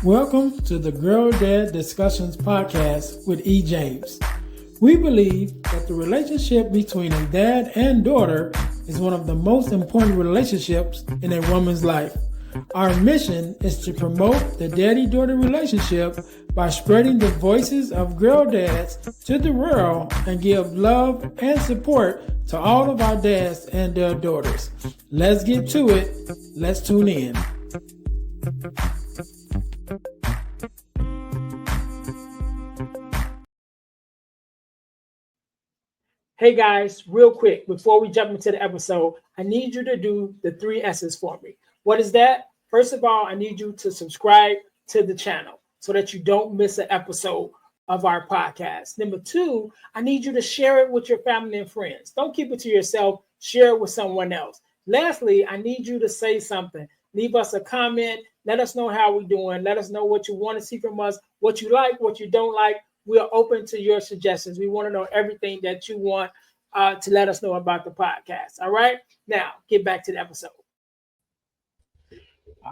Welcome to the Girl Dad Discussions podcast with E. James. We believe that the relationship between a dad and daughter is one of the most important relationships in a woman's life. Our mission is to promote the daddy-daughter relationship by spreading the voices of girl dads to the world and give love and support to all of our dads and their daughters. Let's get to it. Let's tune in. Hey guys, real quick, before we jump into the episode, I need you to do the 3 S's for me. What is that? First of all, I need you to subscribe to the channel so that you don't miss an episode of our podcast. Number 2, I need you to share it with your family and friends. Don't keep it to yourself, share it with someone else. Lastly, I need you to say something. Leave us a comment. Let us know how we're doing. Let us know what you want to see from us, what you like, what you don't like. We are open to your suggestions. We want to know everything that you want to let us know about the podcast. All right. Now, get back to the episode.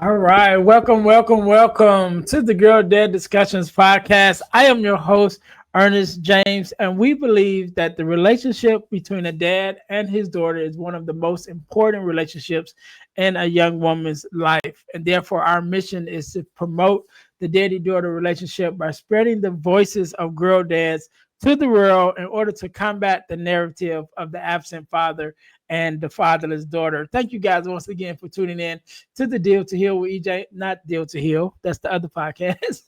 All right. Welcome to the Girl Dad Discussions podcast. I am your host, Earnest James, and we believe that the relationship between a dad and his daughter is one of the most important relationships in a young woman's life. And therefore, our mission is to promote the daddy-daughter relationship by spreading the voices of girl dads to the world in order to combat the narrative of the absent father and the fatherless daughter. Thank you guys once again for tuning in to the Deal to Heal with EJ, not Deal to Heal. That's the other podcast.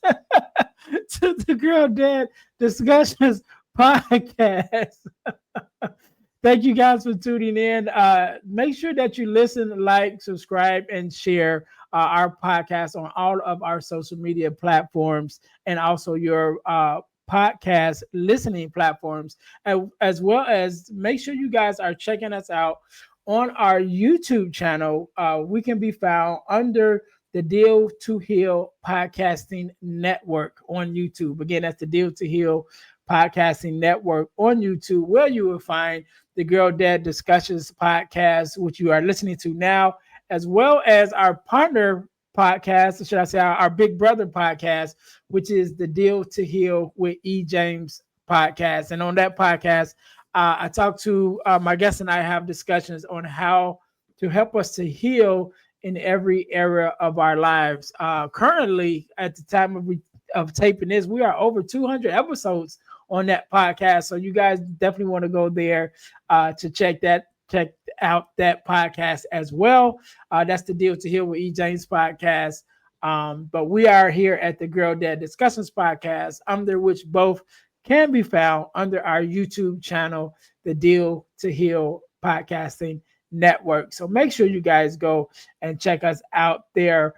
To the Girl Dad Discussions podcast. Thank you guys for tuning in. Make sure that you listen, like, subscribe, and share our podcast on all of our social media platforms and also your podcast listening platforms, as well as make sure you guys are checking us out on our YouTube channel. We can be found under the Deal to Heal Podcasting Network on YouTube. Again, that's the Deal to Heal Podcasting Network on YouTube, where you will find the Girl Dad Discussions podcast, which you are listening to now, as well as our partner podcast, should I say our Big Brother podcast, which is the Deal to Heal with E. James podcast. And on that podcast, I talk to my guests and I have discussions on how to help us to heal in every area of our lives. Currently, at the time of taping this, we are over 200 episodes on that podcast. So you guys definitely want to go there to check out that podcast as well. That's the Deal to Heal with E. James podcast. But we are here at the Girl Dad Discussions podcast, under which both can be found under our YouTube channel, the Deal to Heal Podcasting Network. So make sure you guys go and check us out there.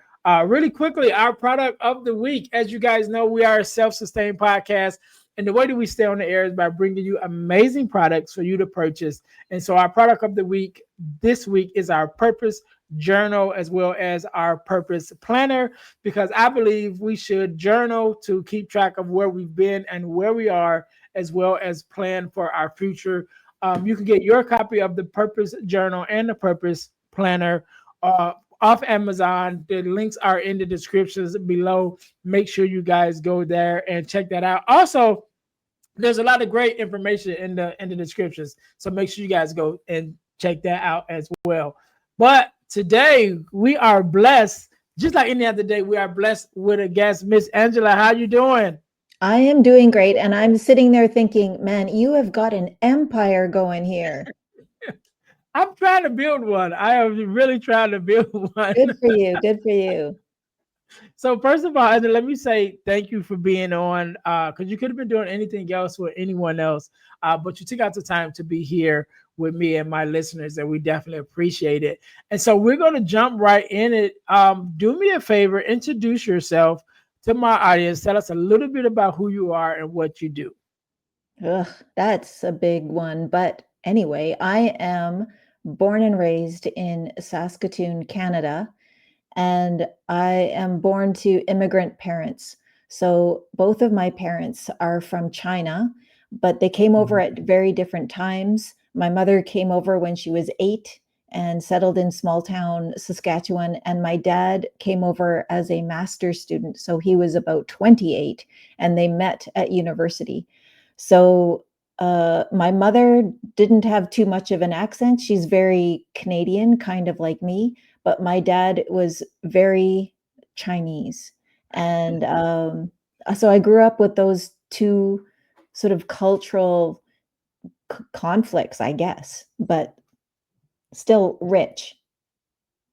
Really quickly, our product of the week. As you guys know, we are a self-sustained podcast. And the way that we stay on the air is by bringing you amazing products for you to purchase. And so our product of the week this week is our Purpose Journal, as well as our Purpose Planner, because I believe we should journal to keep track of where we've been and where we are, as well as plan for our future. You can get your copy of the Purpose Journal and the Purpose Planner off Amazon. The links are in the descriptions below. Make sure you guys go there and check that out. Also, there's a lot of great information in the descriptions, so make sure you guys go and check that out as well. But today we are blessed, just like any other day. We are blessed with a guest, Miss Angela. How you doing? I am doing great, and I'm sitting there thinking, man, you have got an empire going here. I'm trying to build one. I am really trying to build one. Good for you. Good for you. So first of all, Angela, let me say thank you for being on, because you could have been doing anything else with anyone else, but you took out the time to be here with me and my listeners, and we definitely appreciate it. And so we're going to jump right in it. Do me a favor, introduce yourself to my audience. Tell us a little bit about who you are and what you do. Ugh, that's a big one. But anyway, I am born and raised in Saskatoon, Canada, and I am born to immigrant parents. So both of my parents are from China, but they came over at very different times. My mother came over when she was 8, and settled in small town Saskatchewan. And my dad came over as a master's student. So he was about 28 and they met at university. So my mother didn't have too much of an accent. She's very Canadian, kind of like me, but my dad was very Chinese. And so I grew up with those two sort of cultural conflicts, I guess, but still rich.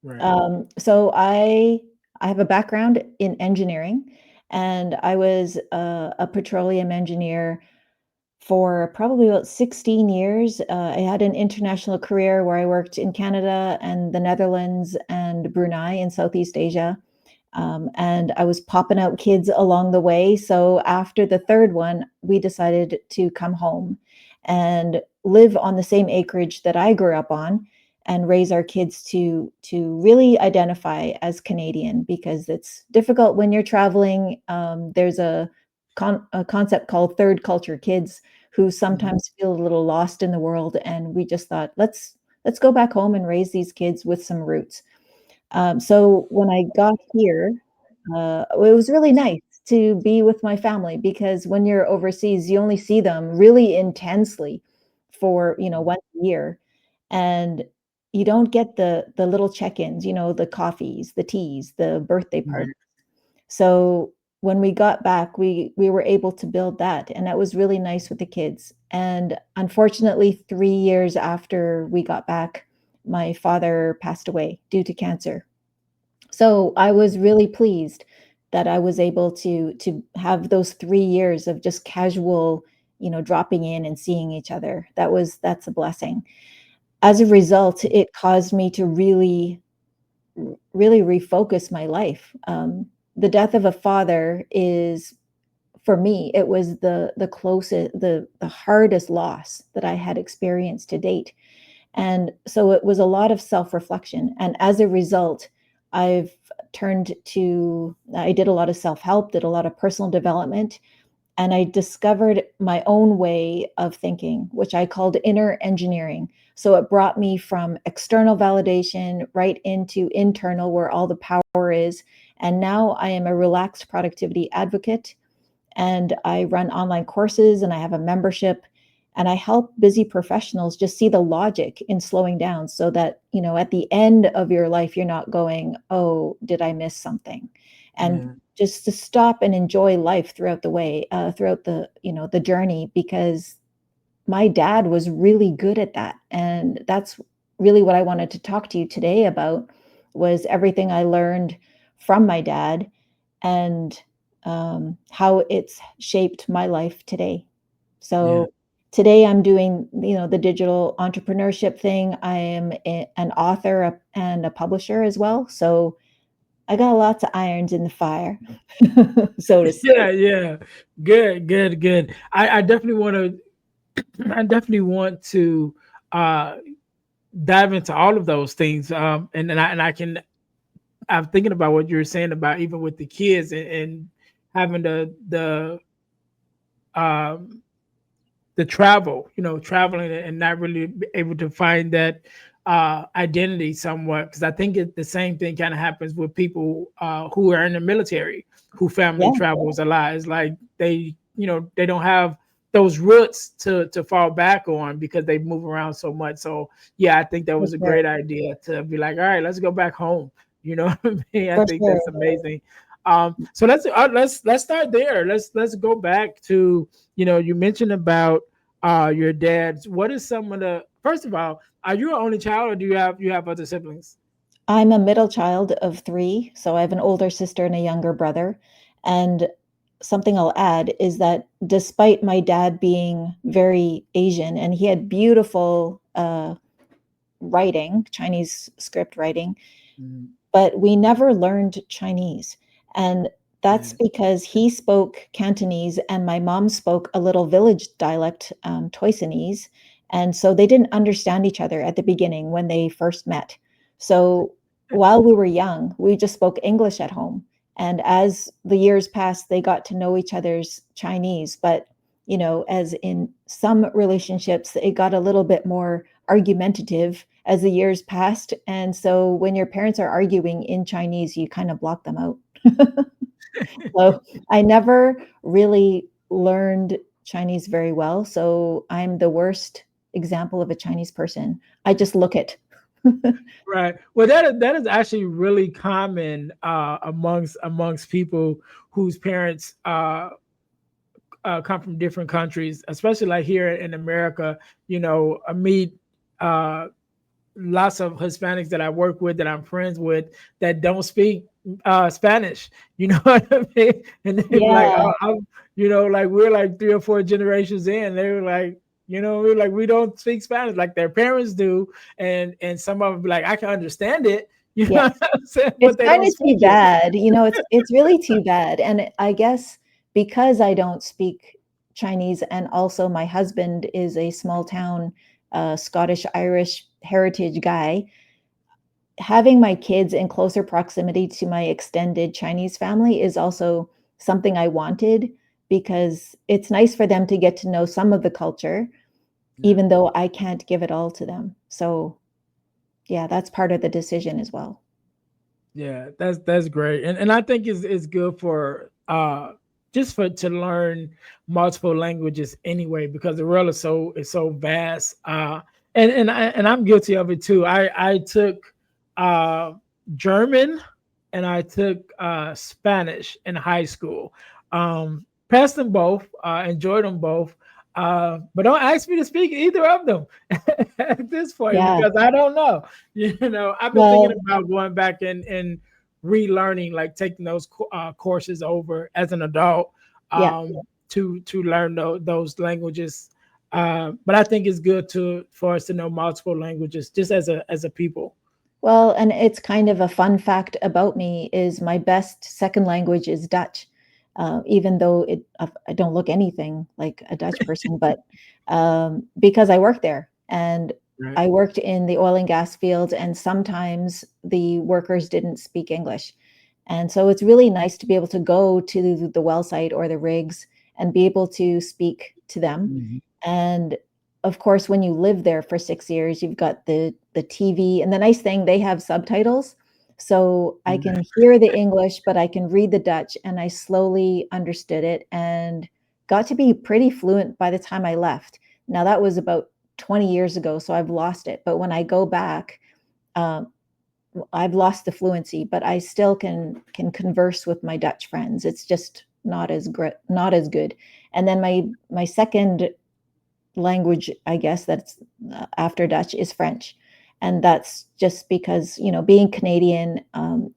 Right. So I have a background in engineering, and I was a petroleum engineer for probably about 16 years. I had an international career where I worked in Canada and the Netherlands and Brunei in Southeast Asia. And I was popping out kids along the way. So after the third one, we decided to come home and live on the same acreage that I grew up on and raise our kids to really identify as Canadian because it's difficult when you're traveling. There's a concept called third culture kids who Mhm. sometimes feel a little lost in the world, and we just thought let's go back home and raise these kids with some roots. So when I got here, it was really nice to be with my family because when you're overseas, you only see them really intensely for, once a year. And you don't get the little check-ins, the coffees, the teas, the birthday Right. parties. So when we got back, we were able to build that, and that was really nice with the kids. And unfortunately, 3 years after we got back, my father passed away due to cancer. So I was really pleased that I was able to have those 3 years of just casual, dropping in and seeing each other. That's a blessing. As a result, it caused me to really refocus my life. The death of a father is, for me, it was the closest, the hardest loss that I had experienced to date. And so it was a lot of self-reflection. And as a result, I did a lot of self-help, did a lot of personal development, and I discovered my own way of thinking, which I called inner engineering. So it brought me from external validation right into internal, where all the power is. And now I am a relaxed productivity advocate, and I run online courses and I have a membership, and I help busy professionals just see the logic in slowing down so that, at the end of your life, you're not going, oh, did I miss something? And Yeah. just to stop and enjoy life throughout the way, throughout the journey, because my dad was really good at that. And that's really what I wanted to talk to you today about, was everything I learned from my dad and how it's shaped my life today. Yeah. So today I'm doing, the digital entrepreneurship thing. I am an author and a publisher as well. So I got lots of irons in the fire, so to say. Yeah. Yeah. Good. Good. Good. I definitely want to. I definitely want to uh, dive into all of those things. And I can. I'm thinking about what you were saying about even with the kids and having um, the travel, traveling and not really be able to find that identity somewhat. Because I think the same thing kind of happens with people who are in the military, who family Yeah, travels a lot. It's like they don't have those roots to fall back on because they move around so much. So yeah, I think that for was a sure. great idea to be like, all right, let's go back home. You know what I mean? I For think sure. that's amazing. So let's start there. Let's go back to, you mentioned about your dad's. What is some of the, first of all, are you an only child or do you have other siblings? I'm a middle child of 3, so I have an older sister and a younger brother, and something I'll add is that despite my dad being very Asian and he had beautiful, writing, Chinese script writing, Mm, but we never learned Chinese. And that's yeah. because he spoke Cantonese and my mom spoke a little village dialect, Toisanese. And so they didn't understand each other at the beginning when they first met. So while we were young, we just spoke English at home. And as the years passed, they got to know each other's Chinese. But, as in some relationships, it got a little bit more argumentative as the years passed. And so when your parents are arguing in Chinese, you kind of block them out. So I never really learned Chinese very well. So I'm the worst example of a Chinese person. I just look it. Right. Well, that is actually really common amongst people whose parents come from different countries, especially like here in America. I meet uh, lots of Hispanics that I work with, that I'm friends with, that don't speak Spanish. You know what I mean? And they be like, Yeah. oh, like we're like 3 or 4 generations in. They were like, we're like, we don't speak Spanish like their parents do, and some of them be like, I can understand it. You know what Yes. I'm saying? It's But they kind don't of too speak it. bad. It's really too bad. And I guess because I don't speak Chinese, and also my husband is a small town Scottish Irish heritage guy, having my kids in closer proximity to my extended Chinese family is also something I wanted, because it's nice for them to get to know some of the culture, Yeah. even though I can't give it all to them. So, yeah, that's part of the decision as well. Yeah, that's great, and I think it's good for just for to learn multiple languages anyway, because the world is so vast. And I'm guilty of it too. I took uh German, and I took Spanish in high school. Passed them both, enjoyed them both. But don't ask me to speak either of them at this point, Yeah. because I don't know. I've been thinking Well, about going back and relearning, like taking those courses over as an adult, yeah. to learn those languages. But I think it's good to for us to know multiple languages, just as a people. Well, and it's kind of a fun fact about me is my best second language is Dutch, even though I don't look anything like a Dutch person, but because I worked there, and Right. I worked in the oil and gas field, and sometimes the workers didn't speak English. And so it's really nice to be able to go to the well site or the rigs and be able to speak to them. Mhm. And of course, when you live there for 6 years, you've got the TV, and the nice thing, they have subtitles, so I Yeah. can hear the English, but I can read the Dutch, and I slowly understood it and got to be pretty fluent by the time I left. Now that was about 20 years ago, so I've lost it. But when I go back, um, I've lost the fluency, but I still can converse with my Dutch friends. It's just not as good. And then my second language, I guess, that's after Dutch is French. And that's just because, being Canadian,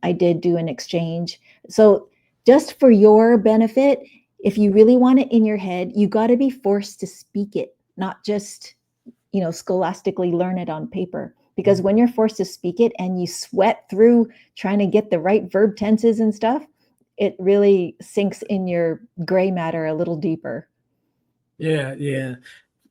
I did do an exchange. So, just for your benefit, if you really want it in your head, you got to be forced to speak it, not just, scholastically learn it on paper. Because when you're forced to speak it and you sweat through trying to get the right verb tenses and stuff, it really sinks in your gray matter a little deeper. Yeah, yeah.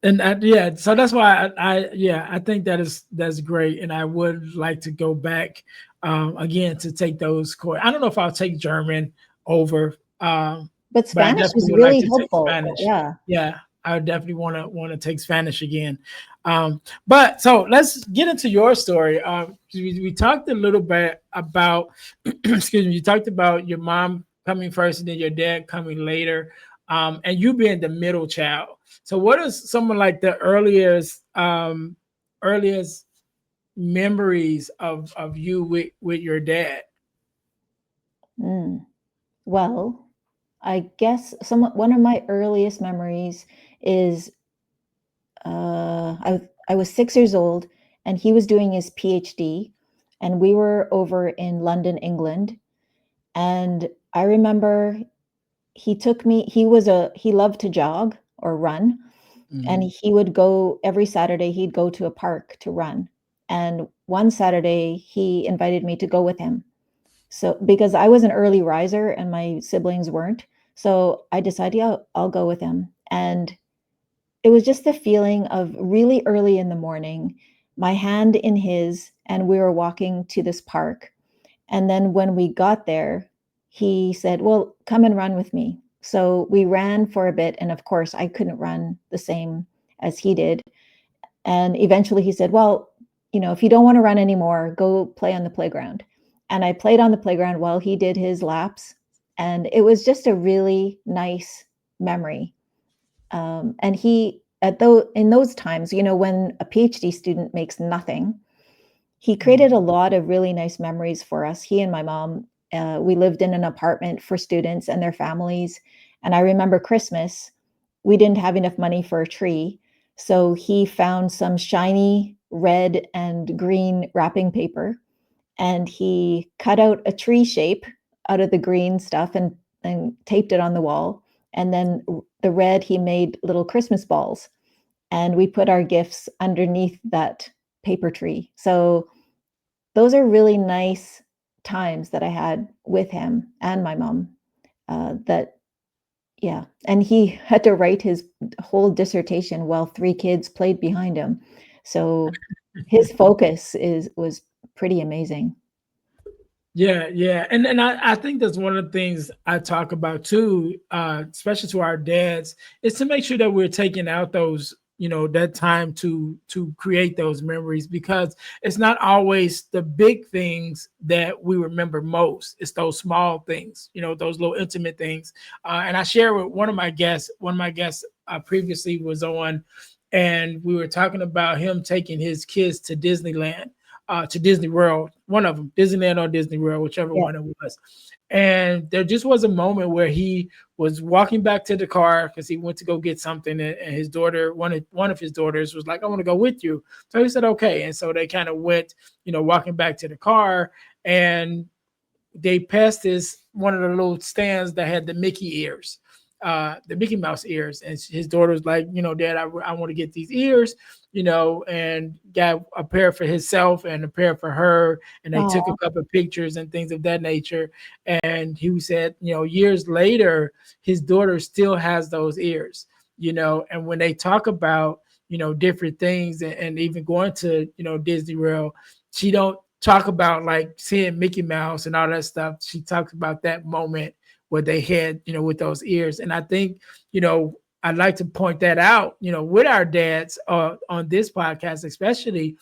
Yeah, so that's why yeah, I think that's great, and I would like to go back again to take those course. I don't know if I'll take German over, But but I Spanish definitely is would like really to take helpful. Spanish. Yeah. Yeah, I would definitely want to take Spanish again. But so let's get into your story. We talked a little bit about excuse me. You talked about your mom coming first and then your dad coming later, and you being the middle child. So, what is someone like the earliest memories of you with your dad? Mm. Well, I guess one of my earliest memories is I was 6 years old, and he was doing his PhD, and we were over in London, England. And I remember he took me. He loved to jog or run, and Mhm. he would go every Saturday. He'd go to a park to run. And one Saturday, he invited me to go with him. So because I was an early riser and my siblings weren't, so I decided, yeah, I'll go with him. And it was just the feeling of really early in the morning, my hand in his, and we were walking to this park. And then when we got there, he said, "Well, come and run with me." So we ran for a bit, and of course, I couldn't run the same as he did. And eventually he said, "Well, if you don't want to run anymore, go play on the playground. And I played on the playground while he did his laps. And it was just a really nice memory. And in those times, when a PhD student makes nothing, he created a Mhm. lot of really nice memories for us. He and my mom, we lived in an apartment for students and their families. And I remember Christmas, we didn't have enough money for a tree. So he found some shiny red and green wrapping paper and he cut out a tree shape out of the green stuff and taped it on the wall. And then the red, he made little Christmas balls and we put our gifts underneath that paper tree. So those are really nice times that I had with him and my mom. That Yeah, and he had to write his whole dissertation while 3 kids played behind him. So his focus is was pretty amazing. Yeah, yeah, and I think that's one of the things I talk about too, especially to our dads, is to make sure that we're taking out those, that time to create those memories because it's not always the big things that we remember most. It's those small things, those little intimate things. And I share with one of my guests. One of my guests previously was on, and we were talking about him taking his kids to Disney World, one of them, Disneyland or Disney World, whichever Yeah. one it was. And there just was a moment where he was walking back to the car because he went to go get something, and his daughter, one of his daughters, was like, "I want to go with you." So he said, "Okay," and so they kind of went, walking back to the car, and they passed this one of the little stands that had the Mickey ears, the Mickey Mouse ears, and his daughter was like, Dad, I want to get these ears, and got a pair for himself and a pair for her, and they took a Oh, couple of pictures and things of that nature. And he said, years later, his daughter still has those ears, and when they talk about different things and even going to Disney World, she don't talk about like seeing Mickey Mouse and all that stuff. She talks about that moment where they had, with those ears. And I think, I'd like to point that out, with our dads on this podcast, especially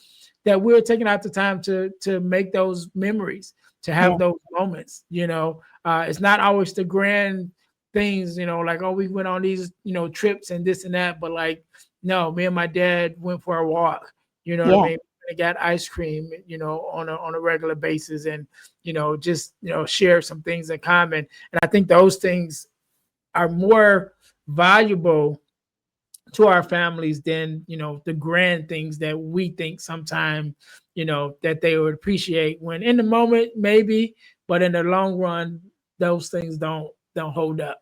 that we're taking out the time to make those memories, to yeah. have those moments. It's not always the grand things, like, oh, we went on these, trips and this and that, but like, no, me and my dad went for a walk. You know what I Yeah. mean? They got ice cream, on a regular basis, and just share some things in common. And I think those things are more valuable to our families than the grand things that we think sometimes that they would appreciate when in the moment maybe, but in the long run, those things don't hold up.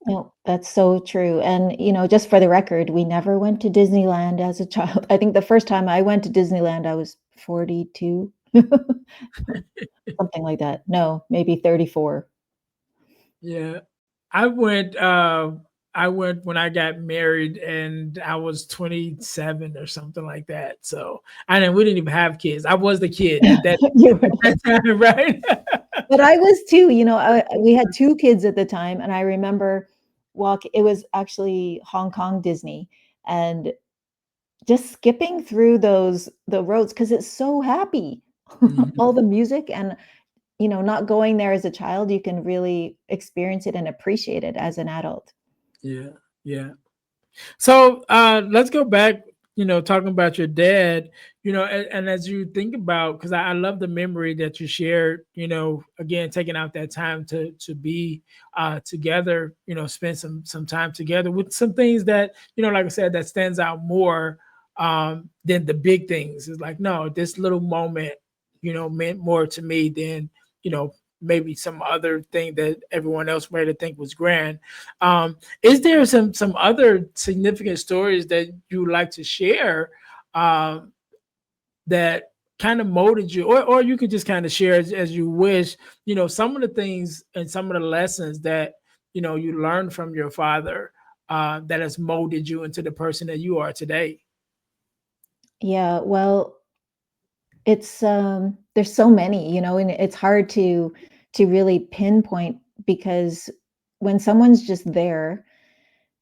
No, that's so true. And, just for the record, we never went to Disneyland as a child. I think the first time I went to Disneyland, I was 42, something like that. No, maybe 34. Yeah. I went I went when I got married and I was 27 or something like that. So I know we didn't even have kids. I was the kid at that You at were that time, right? But I was too, we had 2 kids at the time, and I remember it was actually Hong Kong Disney, and just skipping through the roads because it's so happy. Mhm. All the music and, not going there as a child, you can really experience it and appreciate it as an adult. Yeah. Yeah. So let's go back, talking about your dad, and as you think about, because I love the memory that you shared, again, taking out that time to be together, spend some time together with some things that, like I said, that stands out more than the big things. It's like, no, this little moment, meant more to me than, maybe some other thing that everyone else might have think was grand. Is there some other significant stories that you would like to share um, that kind of molded you, or you could just kind of share as you wish, some of the things and some of the lessons that you learned from your father that has molded you into the person that you are today? Yeah, well, there's so many, and it's hard to really pinpoint because when someone's just there,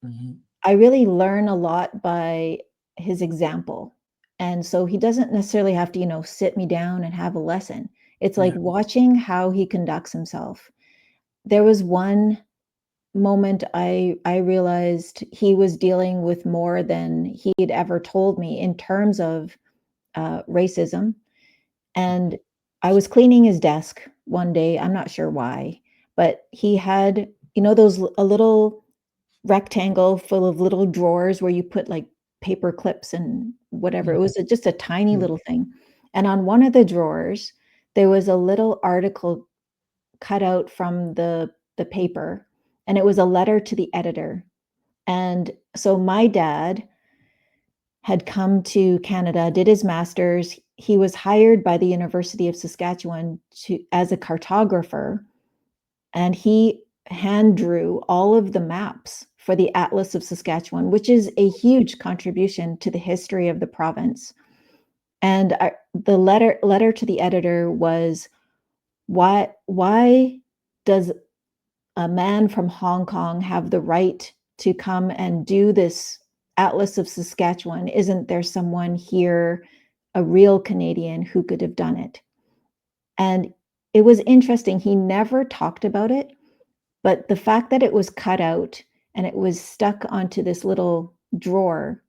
Mhm. I really learn a lot by his example. And so he doesn't necessarily have to, sit me down and have a lesson. It's like Yeah. watching how he conducts himself. There was one moment I realized he was dealing with more than he'd ever told me in terms of racism. And I was cleaning his desk one day. I'm not sure why, but he had, those a little rectangle full of little drawers where you put like paper clips and whatever. It Mhm. was just a tiny Yeah. little thing. And on one of the drawers, there was a little article cut out from the paper, and it was a letter to the editor. And so my dad had come to Canada, did his master's. He was hired by the University of Saskatchewan as a cartographer, and he hand drew all of the maps for the Atlas of Saskatchewan, which is a huge contribution to the history of the province. And the letter to the editor was, why does a man from Hong Kong have the right to come and do this Atlas of Saskatchewan? Isn't there someone here, a real Canadian, who could have done it? And it was interesting. He never talked about it, but the fact that it was cut out and it was stuck onto this little drawer,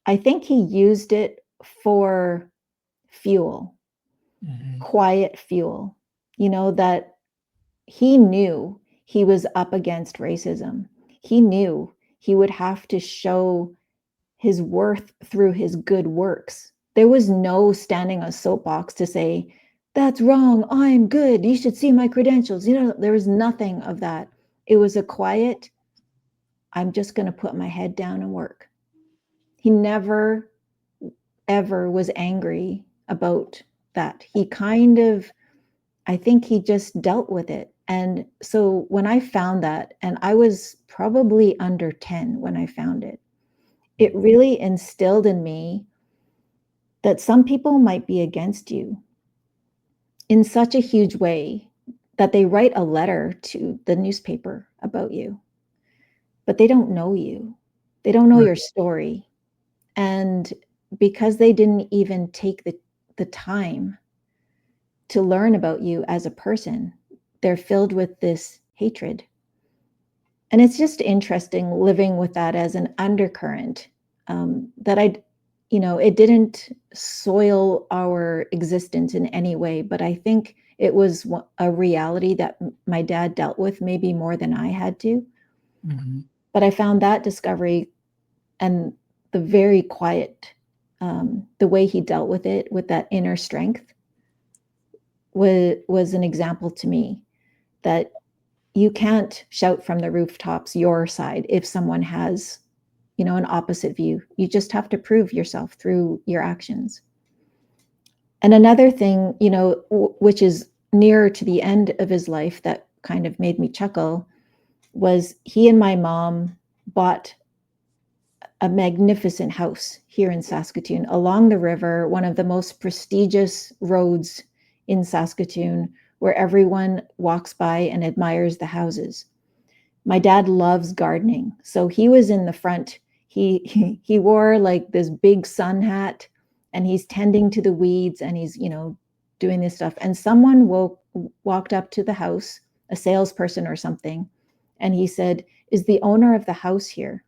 I think he used it for fuel, Mhm. quiet fuel, that he knew he was up against racism. He knew he would have to show his worth through his good works. There was no standing on a soapbox to say, that's wrong, I'm good, you should see my credentials. There was nothing of that. It was a quiet, I'm just going to put my head down and work. He never, ever was angry about that. He kind of, I think he just dealt with it. And so when I found that, and I was probably under 10 when I found it, it really instilled in me that some people might be against you in such a huge way that they write a letter to the newspaper about you, but they don't know you. They don't know Right. your story. And because they didn't even take the time to learn about you as a person, they're filled with this hatred. And it's just interesting living with that as an undercurrent, that it didn't soil our existence in any way, but I think it was a reality that my dad dealt with maybe more than I had to. Mhm. But I found that discovery and the very quiet, the way he dealt with it with that inner strength was an example to me that you can't shout from the rooftops your side if someone has, an opposite view. You just have to prove yourself through your actions. And another thing, which is nearer to the end of his life that kind of made me chuckle was he and my mom bought a magnificent house here in Saskatoon along the river, one of the most prestigious roads in Saskatoon, where everyone walks by and admires the houses. My dad loves gardening, so he was in the front. He wore like this big sun hat, and he's tending to the weeds, and he's doing this stuff. And someone walked up to the house, a salesperson or something, and he said, "Is the owner of the house here?"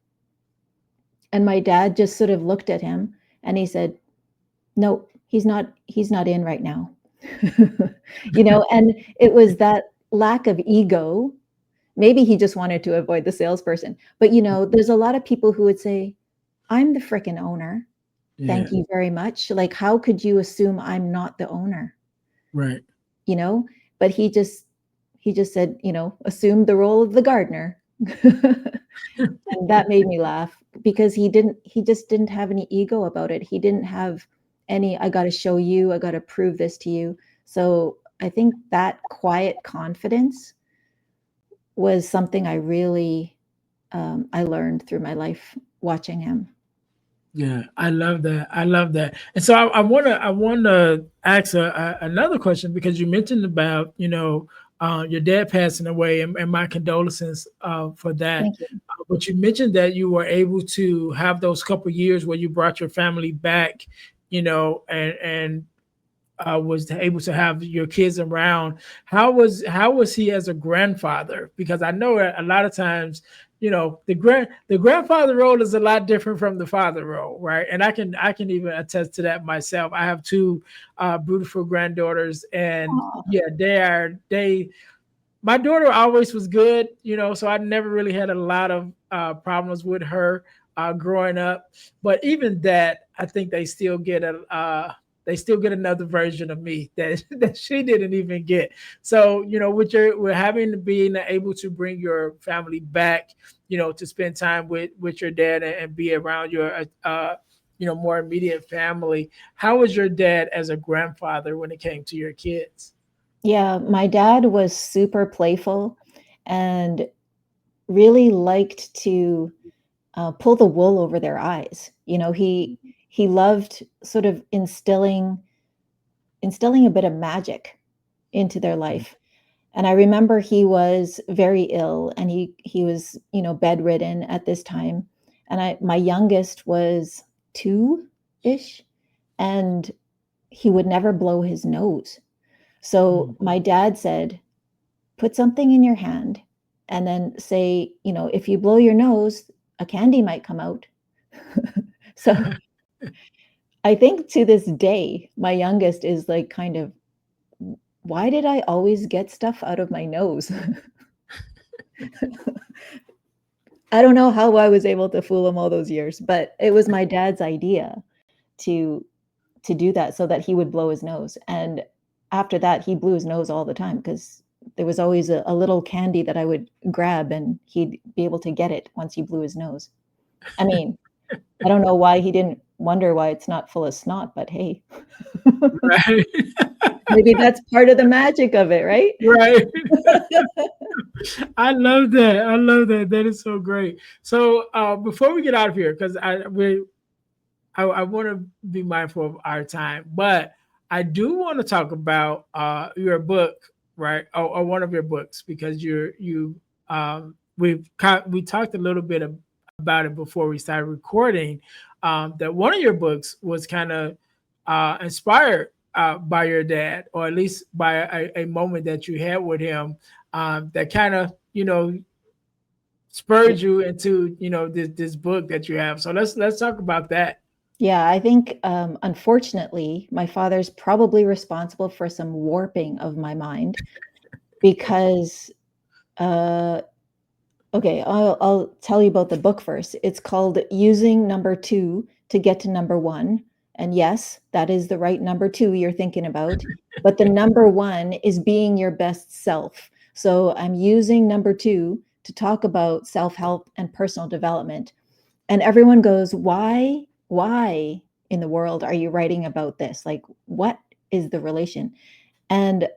And my dad just sort of looked at him, and he said, "No, he's not. He's not in right now." And it was that lack of ego. Maybe he just wanted to avoid the salesperson. But there's a lot of people who would say, I'm the frickin' owner. Yeah. Thank you very much. Like, how could you assume I'm not the owner? Right. You know? But he just said, assume the role of the gardener. And that made me laugh because he just didn't have any ego about it. He didn't have any, I gotta show you, I gotta prove this to you. So I think that quiet confidence was something I really I learned through my life watching him. Yeah, I love that. I love that. And so I wanna ask another question because you mentioned about your dad passing away, and my condolences for that. Thank you. But you mentioned that you were able to have those couple years where you brought your family back and was able to have your kids around. How was he as a grandfather? Because I know a lot of times, the grandfather role is a lot different from the father role, right? And I can even attest to that myself. I have two beautiful granddaughters, and Aw. yeah, they my daughter always was good, so I never really had a lot of problems with her growing up. But even that, I think they still get another version of me that that she didn't even get. So with having being able to bring your family back, to spend time with your dad and be around your more immediate family. How was your dad as a grandfather when it came to your kids? Yeah, my dad was super playful and really liked to pull the wool over their eyes. He loved sort of instilling a bit of magic into their life. And I remember he was very ill and he was, bedridden at this time. And my youngest was 2-ish, and he would never blow his nose. So my dad said, "Put something in your hand and then say, if you blow your nose, a candy might come out." So I think to this day, my youngest is like kind of, why did I always get stuff out of my nose? I don't know how I was able to fool him all those years, but it was my dad's idea to to do that so that he would blow his nose. And after that, he blew his nose all the time because there was always a little candy that I would grab and he'd be able to get it once he blew his nose. I mean, I don't know why he didn't wonder why it's not full of snot, but hey, Right. maybe that's part of the magic of it, right? Right. I love that. I love that. That is so great. So before we get out of here, because I want to be mindful of our time, but I do want to talk about your book, right? Or one of your books, because we talked a little bit about it before we started recording. That one of your books was kind of inspired by your dad, or at least by a moment that you had with him, that kind of spurred you into this book that you have. So let's talk about that. Yeah, I think, unfortunately, my father's probably responsible for some warping of my mind because, uh, okay, I'll tell you about the book first. It's called Using Number Two to Get to Number One. And yes, that is the right number two you're thinking about. But the number one is being your best self. So I'm using number two to talk about self help and personal development. And everyone goes, why in the world are you writing about this? Like, what is the relation? And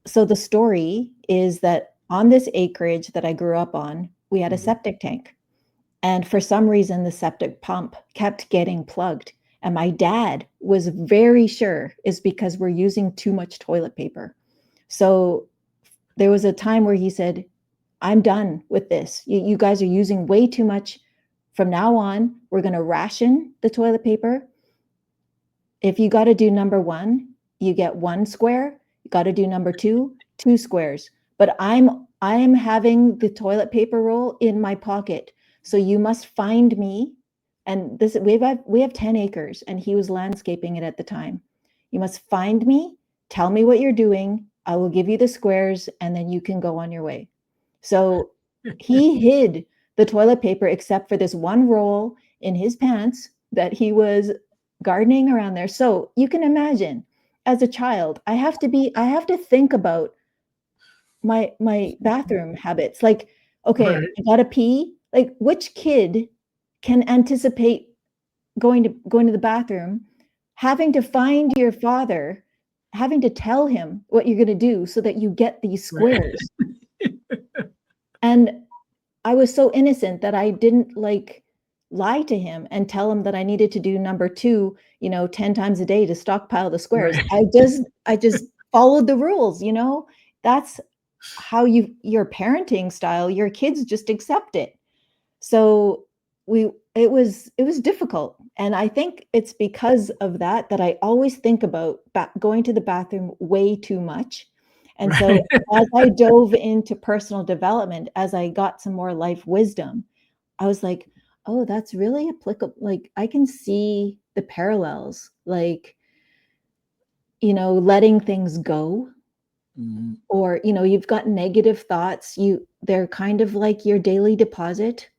so the story is that on this acreage that I grew up on, we had a Mhm. septic tank. And for some reason, the septic pump kept getting plugged. And my dad was very sure is because we're using too much toilet paper. So there was a time where he said, "I'm done with this. You guys are using way too much. From now on, we're going to ration the toilet paper. If you got to do number one, you get one square. You got to do number two, two squares. But I'm having the toilet paper roll in my pocket. So you must find me." And this we have 10 acres and he was landscaping it at the time. "You must find me, tell me what you're doing. I will give you the squares and then you can go on your way." So he hid the toilet paper except for this one roll in his pants that he was gardening around there. So you can imagine, as a child, I have to think about my bathroom habits. Like, okay, Right. I gotta pee. Like, which kid can anticipate going to the bathroom, having to find your father, having to tell him what you're gonna do so that you get these Right. squares? And I was so innocent that I didn't, like, lie to him and tell him that I needed to do number 2, 10 times a day to stockpile the squares. Right. I just followed the rules. That's how your parenting style, your kids just accept it. So we it was difficult, and I think it's because of that that I always think about going to the bathroom way too much. And so Right. as I dove into personal development, as I got some more life wisdom, I was like, oh, that's really applicable. Like, I can see the parallels, like, letting things go, Mhm. or you've got negative thoughts, they're kind of like your daily deposit.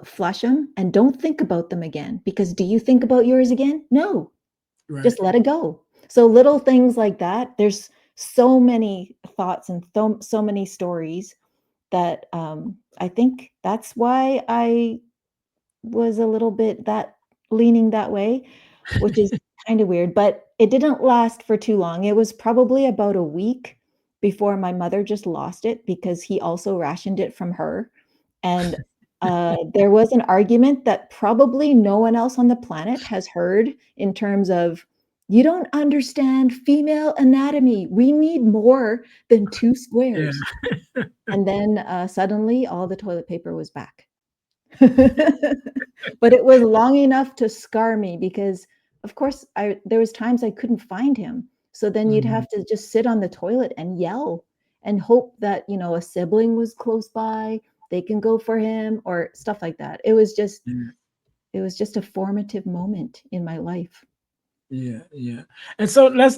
Flush them and don't think about them again, because do you think about yours again? No, Right. just let it go. So little things like that, there's so many thoughts and so many stories that I think that's why I was a little bit that leaning that way, which is kind of weird, but it didn't last for too long. It was probably about a week before my mother just lost it, because he also rationed it from her. And there was an argument that probably no one else on the planet has heard, in terms of, you don't understand female anatomy. We need more than two Yeah. squares. And then suddenly all the toilet paper was back. But it was long enough to scar me, because of course there was times I couldn't find him. So then you'd Mhm. have to just sit on the toilet and yell and hope that, a sibling was close by, they can go for him or stuff like that. Yeah. It was just a formative moment in my life. Yeah, yeah. And so let's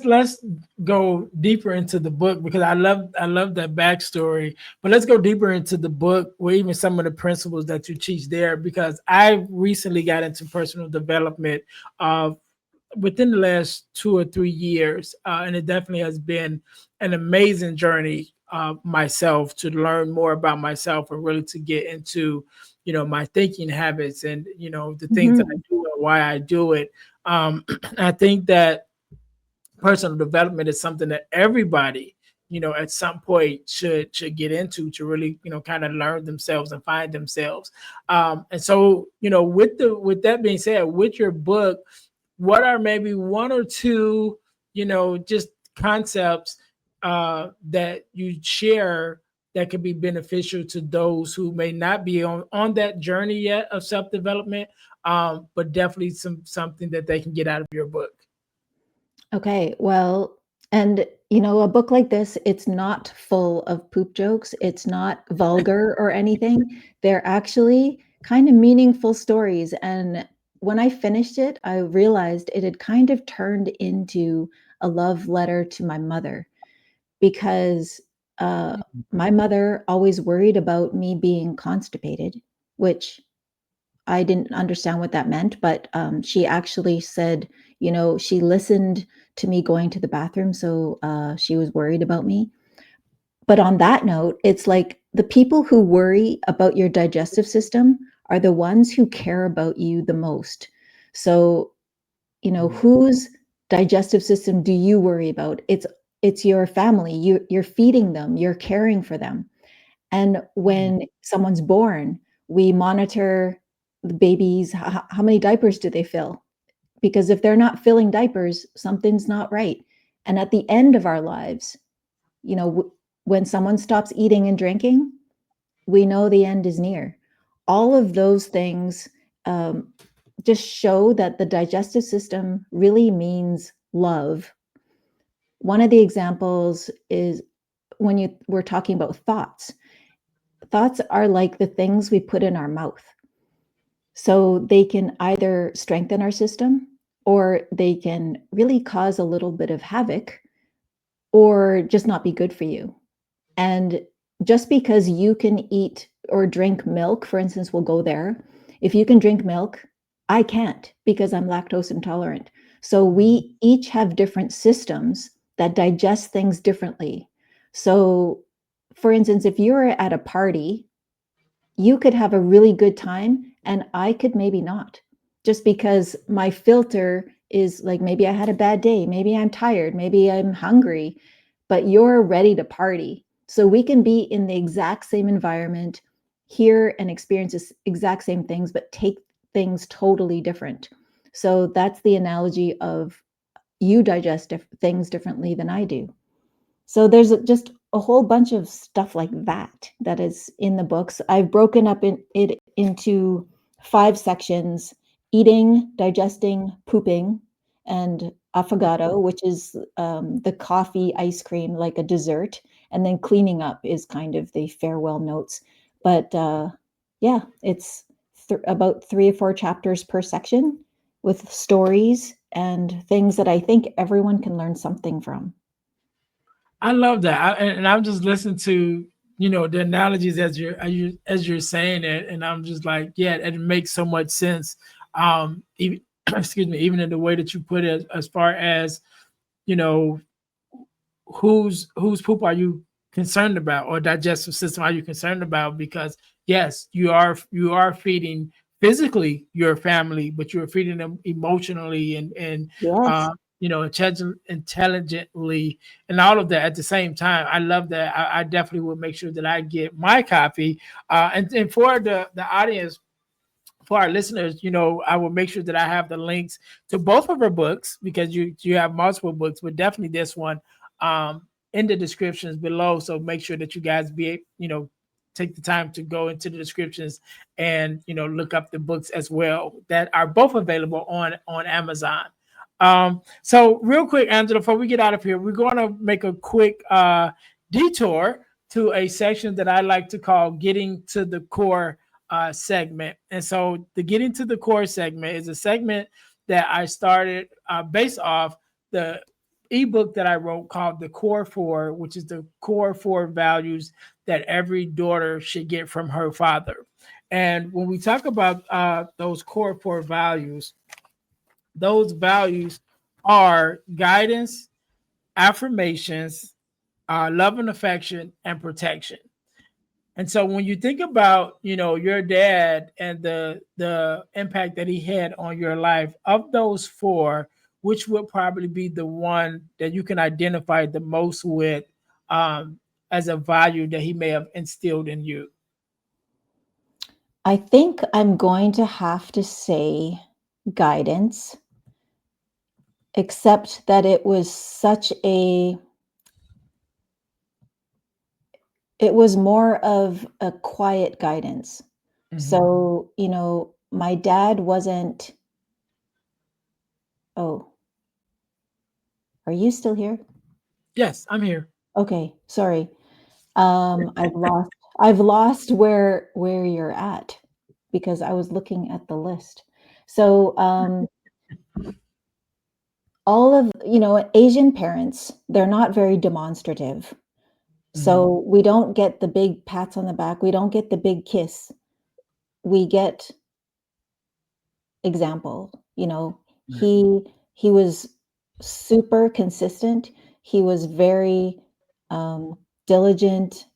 go deeper into the book, because I love that backstory. But let's go deeper into the book, where even some of the principles that you teach there, because I recently got into personal development uh, within the last 2 or 3 years, and it definitely has been an amazing journey myself, to learn more about myself and really to get into my thinking habits, and the things that I Mhm. do and why I do it. I think that personal development is something that everybody at some point should get into, to really kind of learn themselves and find themselves. And so with that being said, with your book, what are maybe one or two just concepts that you share that could be beneficial to those who may not be on that journey yet of self-development, but definitely something that they can get out of your book? Okay, well, and a book like this, it's not full of poop jokes. It's not vulgar or anything. They're actually kind of meaningful stories. And when I finished it, I realized it had kind of turned into a love letter to my mother, because uh, my mother always worried about me being constipated, which I didn't understand what that meant, but she actually said, she listened to me going to the bathroom, so she was worried about me. But on that note, it's like the people who worry about your digestive system are the ones who care about you the most. So, whose digestive system do you worry about? It's your family. You're feeding them, you're caring for them. And when someone's born, we monitor the babies. How many diapers do they fill? Because if they're not filling diapers, something's not right. And at the end of our lives, when someone stops eating and drinking, we know the end is near. All of those things um, just show that the digestive system really means love. One of the examples is when you were talking about thoughts. Thoughts are like the things we put in our mouth. So they can either strengthen our system, or they can really cause a little bit of havoc, or just not be good for you. And just because you can eat or drink milk, for instance, we'll go there. If you can drink milk, I can't, because I'm lactose intolerant. So we each have different systems that digest things differently. So, for instance, if you're at a party, you could have a really good time and I could maybe not, just because my filter is like, maybe I had a bad day, maybe I'm tired, maybe I'm hungry, but you're ready to party. So we can be in the exact same environment, hear and experience the exact same things, but take things totally different. So that's the analogy of, you digest things differently than I do. So there's just a whole bunch of stuff like that that is in the books. I've broken up it into 5 sections: eating, digesting, pooping, and affogato, which is the coffee ice cream, like a dessert. And then cleaning up is kind of the farewell notes. But yeah, it's about 3 or 4 chapters per section with stories and things that I think everyone can learn something from. I love that, and I'm just listening to the analogies as you're saying it, and I'm just like, yeah, it makes so much sense. Even, excuse me, even in the way that you put it, as far as you know, whose poop are you concerned about, or digestive system are you concerned about? Because yes, you are feeding physically your family, but you're feeding them emotionally and Yes. intelligently, and all of that at the same time. I love that. I definitely will make sure that I get my copy. And for the audience, for our listeners, I will make sure that I have the links to both of her books, because you have multiple books, but definitely this one in the descriptions below. So make sure that you guys take the time to go into the descriptions and look up the books as well, that are both available on Amazon. So real quick, Angela, before we get out of here, we're going to make a quick detour to a section that I like to call "Getting to the Core" segment. And so the "Getting to the Core" segment is a segment that I started based off the ebook that I wrote called "The Core Four," which is the core four values that every daughter should get from her father. And when we talk about those core four values, those values are guidance, affirmations, love and affection, and protection. And so when you think about, your dad and the impact that he had on your life, of those four, which would probably be the one that you can identify the most with, um, as a value that he may have instilled in you? I think I'm going to have to say guidance, except that it was more of a quiet guidance. Mhm. So, my dad wasn't. Oh, are you still here? Yes, I'm here. Okay, sorry. I've lost where you're at because I was looking at the list. So, all of, Asian parents, they're not very demonstrative. Mhm. So we don't get the big pats on the back. We don't get the big kiss. We get example. Right. He was super consistent. He was very diligent.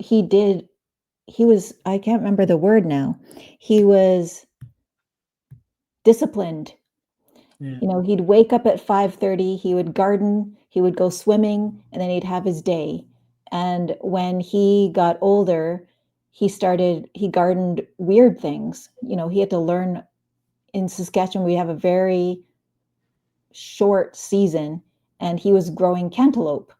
He did. He was. I can't remember the word now. He was disciplined. Yeah. He'd wake up at 5:30, he would garden, he would go swimming, and then he'd have his day. And when he got older, he gardened weird things. He had to learn. In Saskatchewan, we have a very short season, and he was growing cantaloupe.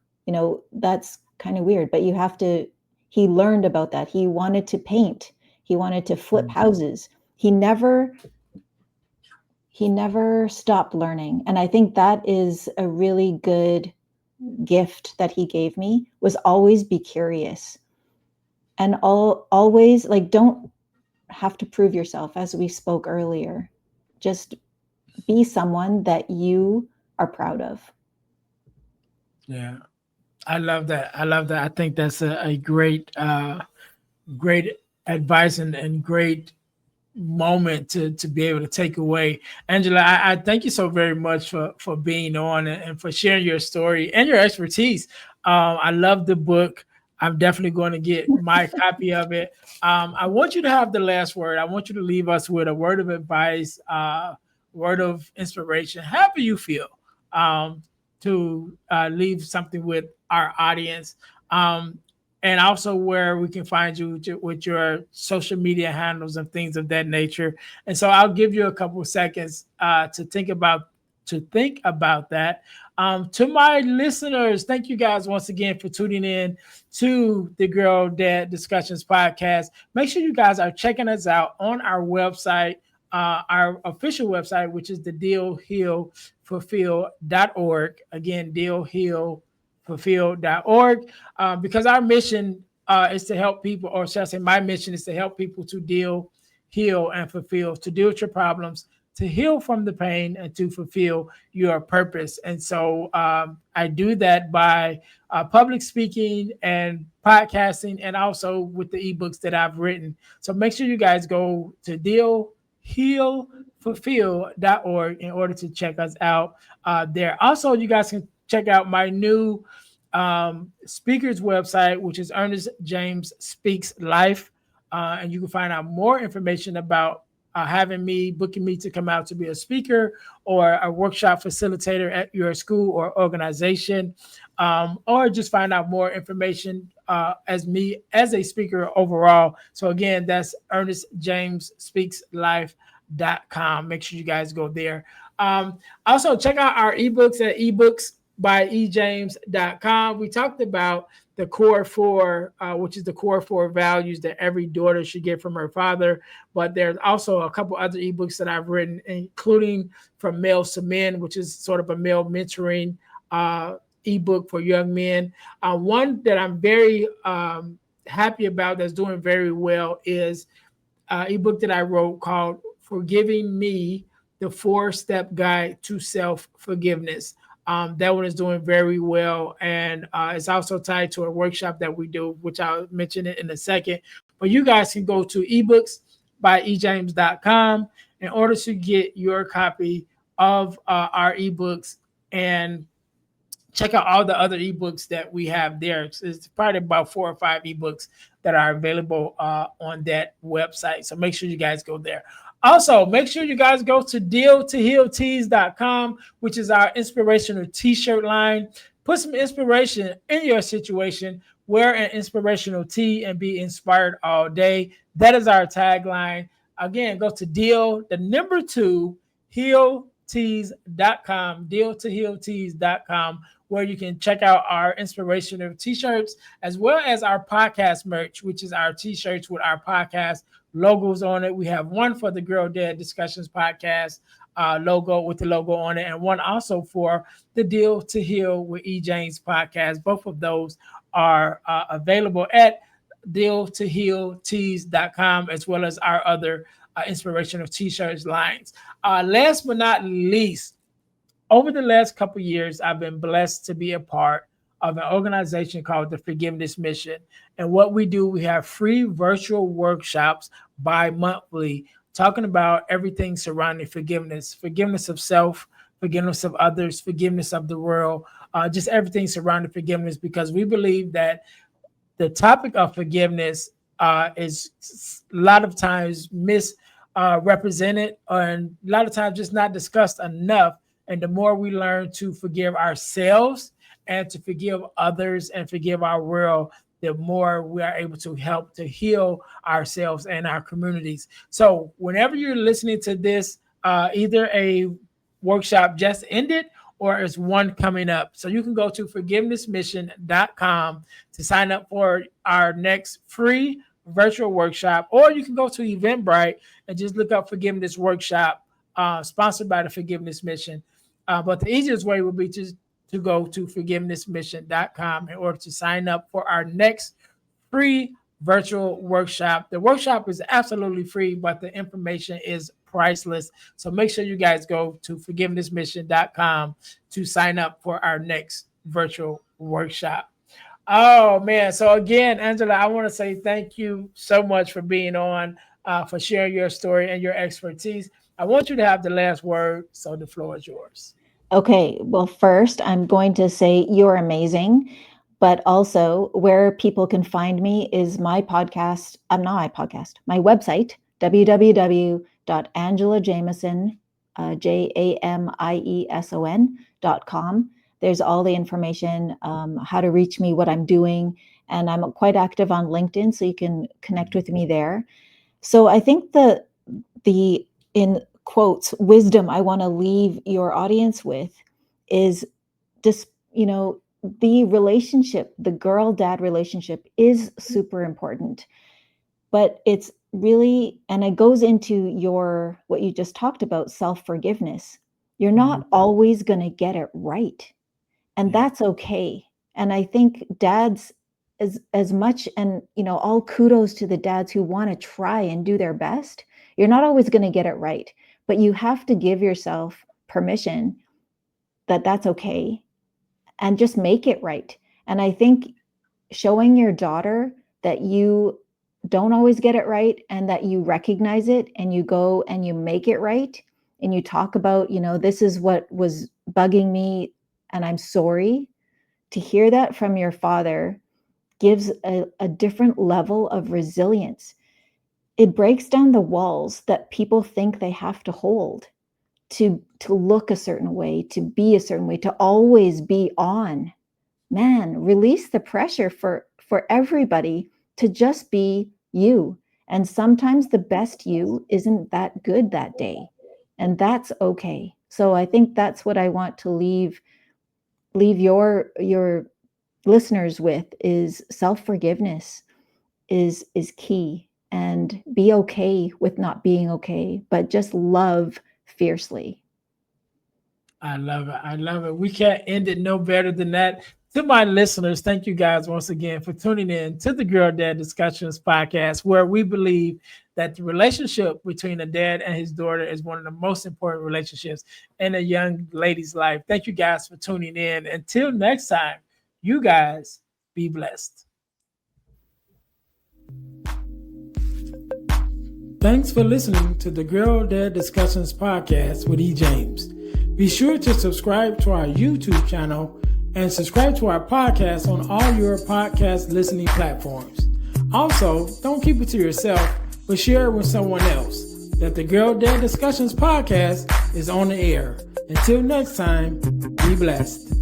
That's kind of weird, but he learned about that. He wanted to paint. He wanted to flip Mhm. houses. He never stopped learning, and I think that is a really good gift that he gave me, was always be curious, and always, like, don't have to prove yourself, as we spoke earlier. Just be someone that you are proud of. Yeah. I love that. I love that. I think that's a great advice, and great moment to be able to take away. Angela, I thank you so very much for being on, and for sharing your story and your expertise. I love the book. I'm definitely going to get my copy of it. I want you to have the last word. I want you to leave us with a word of advice, word of inspiration, however you feel, um, to leave something with our audience. Um, and also where we can find you with your social media handles and things of that nature. And so I'll give you a couple of seconds to think about to think about that. To my listeners, thank you guys once again for tuning in to the Girl Dad Discussions podcast. Make sure you guys are checking us out on our website, our official website, which is the dealhealfulfill.org. Again, dealhealfulfill.org. Because our mission is to help people, or should I say, my mission is to help people to deal, heal, and fulfill, to deal with your problems, to heal from the pain, and to fulfill your purpose. And so I do that by public speaking and podcasting, and also with the ebooks that I've written. So make sure you guys go to dealhealfulfill.org in order to check us out there. Also, you guys can check out my new speaker's website, which is Earnest James Speaks Life. And you can find out more information about having me, booking me to come out to be a speaker or a workshop facilitator at your school or organization, or just find out more information as me as a speaker overall. So again, that's Ernest James Speaks Life.com. Make sure you guys go there. Also, check out our ebooks at ebooks.by ejames.com. We talked about the core four, which is the core four values that every daughter should get from her father. But there's also a couple other ebooks that I've written, including From Males to Men, which is sort of a male mentoring ebook for young men. One that I'm very happy about that's doing very well is ebook that I wrote called Forgiving Me, the 4-Step Guide to Self-Forgiveness. That one is doing very well, and it's also tied to a workshop that we do, which I'll mention it in a second. But you guys can go to ebooks.by ejames.com in order to get your copy of our ebooks, and check out all the other ebooks that we have there. It's probably about 4 or 5 ebooks that are available on that website. So make sure you guys go there. Also, make sure you guys go to dealtohealtees.com, which is our inspirational t-shirt line. Put some inspiration in your situation. Wear an inspirational tee and be inspired all day. That is our tagline. Again, go to healtees.com, dealtohealtees.com, where you can check out our inspirational t-shirts, as well as our podcast merch, which is our t-shirts with our podcast logos on it. We have one for the Girl Dad Discussions podcast logo with the logo on it, and one also for the Deal to Heal with E. James podcast. Both of those are available at dealtohealtees.com, as well as our other inspirational t-shirts lines. Last but not least, over the last couple of years, I've been blessed to be a part of an organization called the Forgiveness Mission. And what we do, we have free virtual workshops bi-monthly talking about everything surrounding forgiveness, forgiveness of self, forgiveness of others, forgiveness of the world, just everything surrounding forgiveness, because we believe that the topic of forgiveness is a lot of times misrepresented, and a lot of times just not discussed enough. And the more we learn to forgive ourselves and to forgive others and forgive our world, the more we are able to help to heal ourselves and our communities. So whenever you're listening to this, either a workshop just ended or is one coming up. So you can go to forgivenessmission.com to sign up for our next free virtual workshop, or you can go to Eventbrite and just look up Forgiveness Workshop, sponsored by the Forgiveness Mission. But the easiest way would be to go to forgivenessmission.com in order to sign up for our next free virtual workshop. The workshop is absolutely free, but the information is priceless. So make sure you guys go to forgivenessmission.com to sign up for our next virtual workshop. Oh man. So again, Angela, I want to say thank you so much for being on, for sharing your story and your expertise. I want you to have the last word, so the floor is yours. Okay, well, first, I'm going to say you're amazing, but also where people can find me is my podcast. I'm not my podcast, my website, www.angelajamieson, JAMIESON.com. There's all the information, how to reach me, what I'm doing, and I'm quite active on LinkedIn, so you can connect with me there. So I think the in quotes, wisdom I want to leave your audience with is just, the relationship, the girl dad relationship is super important. But it's really, and it goes into what you just talked about, self-forgiveness. You're not always going to get it right. And that's okay. And I think dads, as much, and all kudos to the dads who want to try and do their best. You're not always going to get it right, but you have to give yourself permission that that's okay, and just make it right. And I think showing your daughter that you don't always get it right, and that you recognize it, and you go and you make it right, and you talk about, this is what was bugging me and I'm sorry. To hear that from your father gives a different level of resilience. It breaks down the walls that people think they have to hold, to look a certain way, to be a certain way, to always be on. Man, release the pressure for everybody to just be you. And sometimes the best you isn't that good that day, and that's okay. So I think that's what I want to leave your listeners with, is self-forgiveness is key, and be okay with not being okay, but just love fiercely. I love it. I love it. We can't end it no better than that. To my listeners, thank you guys once again for tuning in to the Girl Dad Discussions podcast, where we believe that the relationship between a dad and his daughter is one of the most important relationships in a young lady's life. Thank you guys for tuning in. Until next time, you guys be blessed. Thanks for listening to the Girl Dad Discussions podcast with E. James. Be sure to subscribe to our YouTube channel and subscribe to our podcast on all your podcast listening platforms. Also, don't keep it to yourself, but share it with someone else. That the Girl Dad Discussions podcast is on the air. Until next time, be blessed.